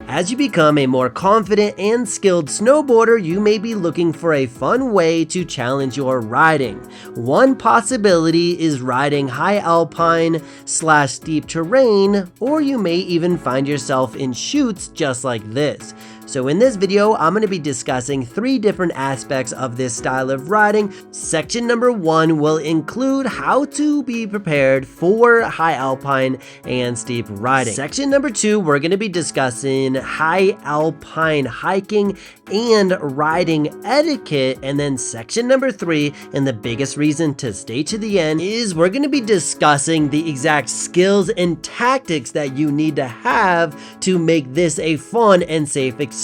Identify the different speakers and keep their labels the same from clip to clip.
Speaker 1: As you become a more confident and skilled snowboarder, you may be looking for a fun way to challenge your riding. One possibility is riding high alpine / steep terrain, or you may even find yourself in chutes just like this. So in this video, I'm going to be discussing 3 different aspects of this style of riding. Section number 1 will include how to be prepared for high alpine and steep riding. Section number 2, we're going to be discussing high alpine hiking and riding etiquette. And then section number 3, and the biggest reason to stay to the end, is we're going to be discussing the exact skills and tactics that you need to have to make this a fun and safe experience.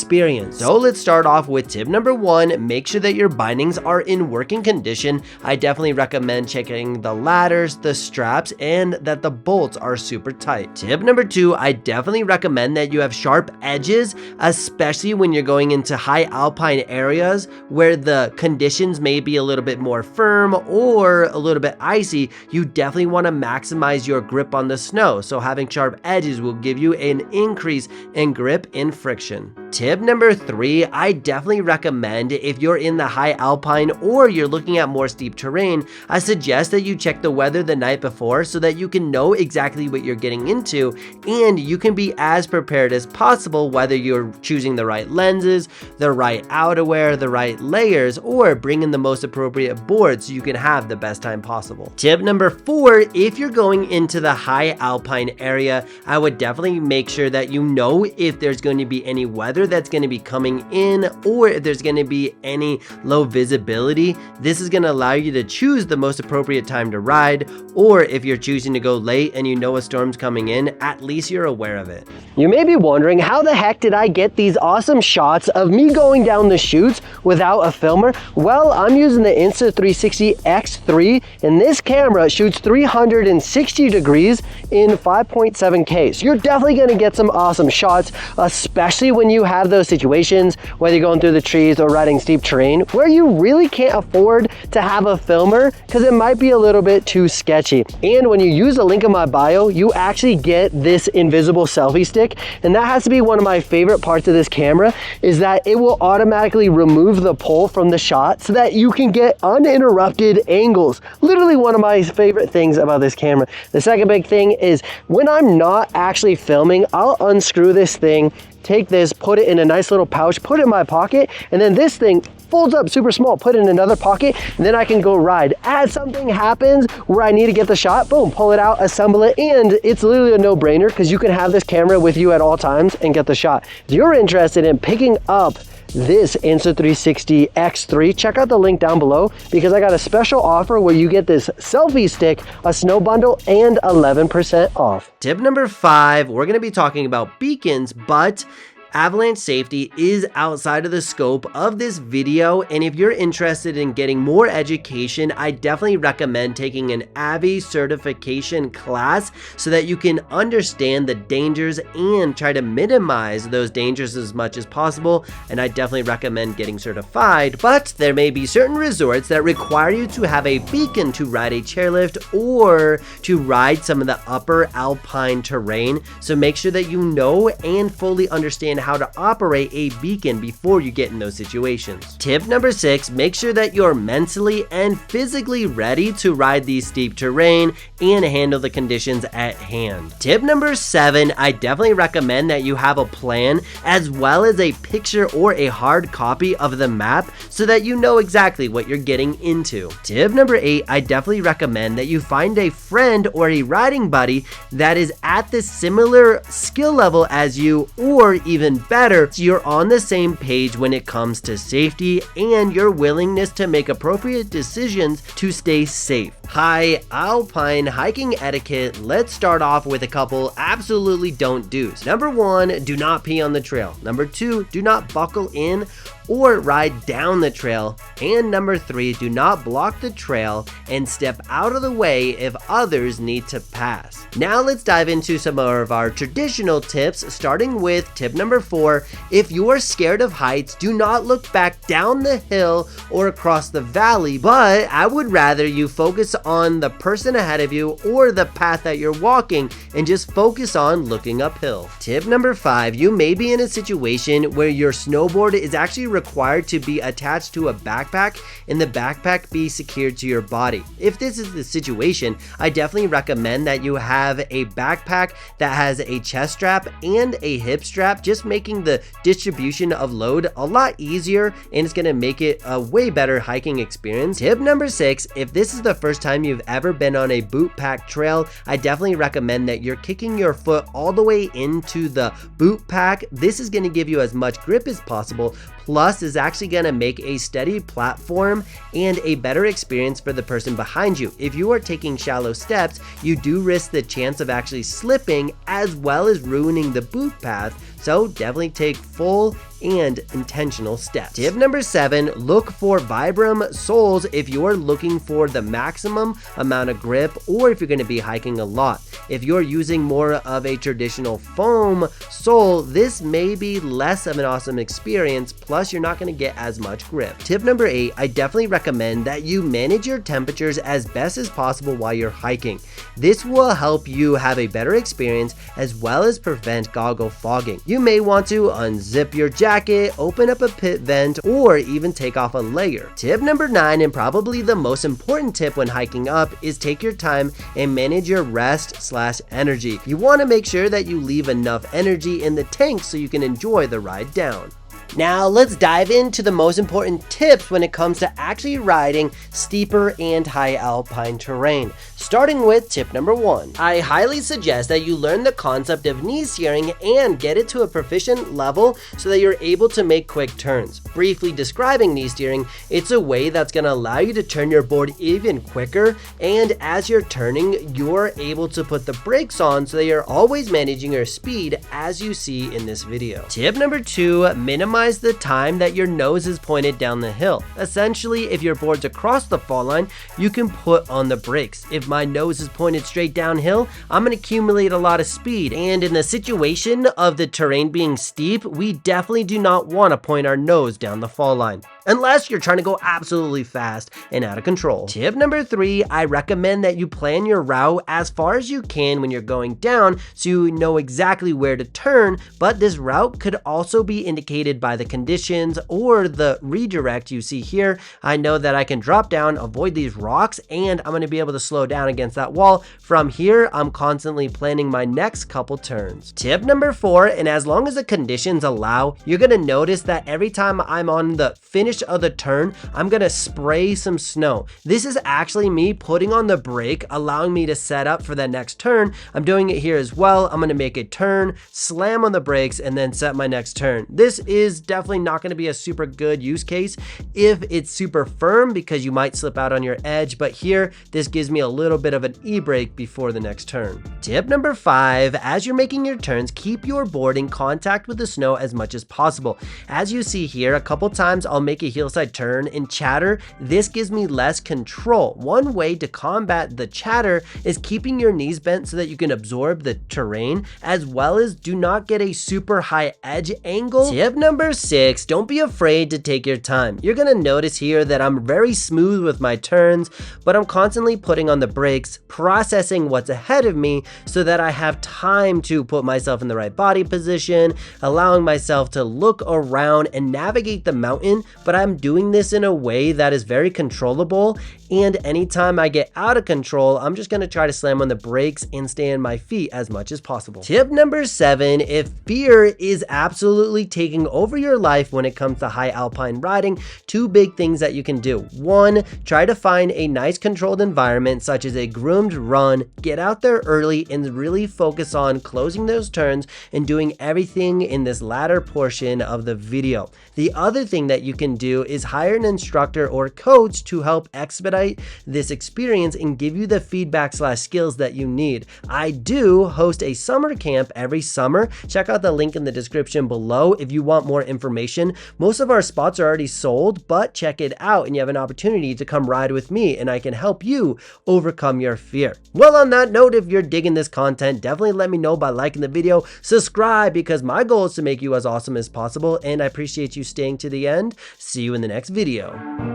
Speaker 1: So let's start off with tip number 1. Make sure that your bindings are in working condition. I definitely recommend checking the ladders, the straps, and that the bolts are super tight. Tip number 2, I definitely recommend that you have sharp edges, especially when you're going into high alpine areas where the conditions may be a little bit more firm or a little bit icy. You definitely want to maximize your grip on the snow, so having sharp edges will give you an increase in grip and friction. Tip number 3, I definitely recommend if you're in the high alpine or you're looking at more steep terrain, I suggest that you check the weather the night before so that you can know exactly what you're getting into and you can be as prepared as possible, whether you're choosing the right lenses, the right outerwear, the right layers, or bringing the most appropriate board so you can have the best time possible. Tip number 4, if you're going into the high alpine area, I would definitely make sure that you know if there's going to be any weather that's going to be coming in or if there's going to be any low visibility. This is going to allow you to choose the most appropriate time to ride, or if you're choosing to go late and you know a storm's coming in, at least you're aware of it. You may be wondering, how the heck did I get these awesome shots of me going down the chutes without a filmer? Well, I'm using the Insta360 X3 and this camera shoots 360 degrees in 5.7K. So you're definitely going to get some awesome shots, especially when you have those situations, whether you're going through the trees or riding steep terrain, where you really can't afford to have a filmer because it might be a little bit too sketchy. And when you use the link in my bio, you actually get this invisible selfie stick, and that has to be one of my favorite parts of this camera, is that it will automatically remove the pole from the shot so that you can get uninterrupted angles. Literally one of my favorite things about this camera. The second big thing is when I'm not actually filming, I'll unscrew this thing, take this, put it in a nice little pouch, put it in my pocket, and then this thing folds up super small, put it in another pocket, and then I can go ride. As something happens where I need to get the shot, boom, pull it out, assemble it, and it's literally a no-brainer because you can have this camera with you at all times and get the shot. If you're interested in picking up this Insta360 X3, check out the link down below because I got a special offer where you get this selfie stick, a snow bundle, and 11% off. Tip number 5, we're going to be talking about beacons, but avalanche safety is outside of the scope of this video, and if you're interested in getting more education, I definitely recommend taking an AVI certification class so that you can understand the dangers and try to minimize those dangers as much as possible. And I definitely recommend getting certified, but there may be certain resorts that require you to have a beacon to ride a chairlift or to ride some of the upper alpine terrain, so make sure that you know and fully understand how to operate a beacon before you get in those situations. Tip number 6, make sure that you're mentally and physically ready to ride these steep terrain and handle the conditions at hand. Tip number 7, I definitely recommend that you have a plan as well as a picture or a hard copy of the map so that you know exactly what you're getting into. Tip number 8, I definitely recommend that you find a friend or a riding buddy that is at the similar skill level as you, or even better, you're on the same page when it comes to safety and your willingness to make appropriate decisions to stay safe. High alpine hiking etiquette. Let's start off with a couple absolutely don't do's. Number 1, do not pee on the trail. Number 2, do not buckle in or ride down the trail. And number 3, do not block the trail and step out of the way if others need to pass. Now let's dive into some of our traditional tips, starting with tip number 4. If you are scared of heights, do not look back down the hill or across the valley, but I would rather you focus on the person ahead of you or the path that you're walking and just focus on looking uphill. Tip number 5, you may be in a situation where your snowboard is actually required to be attached to a backpack and the backpack be secured to your body. If this is the situation, I definitely recommend that you have a backpack that has a chest strap and a hip strap, just making the distribution of load a lot easier, and it's going to make it a way better hiking experience. Tip number 6, if this is the first time you've ever been on a boot pack trail, I definitely recommend that you're kicking your foot all the way into the boot pack. This is going to give you as much grip as possible, plus is actually going to make a steady platform and a better experience for the person behind you. If you are taking shallow steps, you do risk the chance of actually slipping as well as ruining the boot path, so definitely take full and intentional steps. Tip number 7, look for Vibram soles if you're looking for the maximum amount of grip or if you're going to be hiking a lot. If you're using more of a traditional foam sole, this may be less of an awesome experience, plus you're not going to get as much grip. Tip number 8, I definitely recommend that you manage your temperatures as best as possible while you're hiking. This will help you have a better experience as well as prevent goggle fogging. You may want to unzip your jacket, open up a pit vent, or even take off a layer. Tip number 9, and probably the most important tip when hiking up, is take your time and manage your rest/energy. You want to make sure that you leave enough energy in the tank so you can enjoy the ride down. Now let's dive into the most important tips when it comes to actually riding steeper and high alpine terrain. Starting with tip number 1. I highly suggest that you learn the concept of knee steering and get it to a proficient level so that you're able to make quick turns. Briefly describing knee steering, it's a way that's going to allow you to turn your board even quicker, and as you're turning, you're able to put the brakes on so that you're always managing your speed as you see in this video. Tip number 2, minimize the time that your nose is pointed down the hill. Essentially, if your board's across the fall line, you can put on the brakes. If my nose is pointed straight downhill, I'm going to accumulate a lot of speed, and in the situation of the terrain being steep, we definitely do not want to point our nose down the fall line, unless you're trying to go absolutely fast and out of control. Tip number 3, I recommend that you plan your route as far as you can when you're going down so you know exactly where to turn, but this route could also be indicated by the conditions or the redirect you see here. I know that I can drop down, avoid these rocks, and I'm going to be able to slow down against that wall. From here, I'm constantly planning my next couple turns. Tip number 4, and as long as the conditions allow, you're going to notice that every time I'm on the finish of the turn, I'm gonna spray some snow. This is actually me putting on the brake, allowing me to set up for that next turn. I'm doing it here as well. I'm gonna make a turn, slam on the brakes, and then set my next turn. This is definitely not gonna be a super good use case if it's super firm, because you might slip out on your edge, but here, this gives me a little bit of an e-brake before the next turn. Tip number 5, as you're making your turns, keep your board in contact with the snow as much as possible. As you see here, a couple times I'll make a hillside turn and chatter. This gives me less control. One way to combat the chatter is keeping your knees bent so that you can absorb the terrain, as well as do not get a super high edge angle. Tip number 6, don't be afraid to take your time. You're gonna notice here that I'm very smooth with my turns, but I'm constantly putting on the brakes, processing what's ahead of me so that I have time to put myself in the right body position, allowing myself to look around and navigate the mountain, but I'm doing this in a way that is very controllable, and anytime I get out of control, I'm just gonna try to slam on the brakes and stay on my feet as much as possible. Tip number 7, if fear is absolutely taking over your life when it comes to high alpine riding, 2 big things that you can do. 1, try to find a nice controlled environment such as a groomed run, get out there early and really focus on closing those turns and doing everything in this latter portion of the video. The other thing that you can do is hire an instructor or coach to help expedite this experience and give you the feedback/skills that you need. I do host a summer camp every summer. Check out the link in the description below if you want more information. Most of our spots are already sold, but check it out and you have an opportunity to come ride with me and I can help you overcome your fear. Well, on that note, if you're digging this content, definitely let me know by liking the video, subscribe, because my goal is to make you as awesome as possible, and I appreciate you staying to the end. See you in the next video.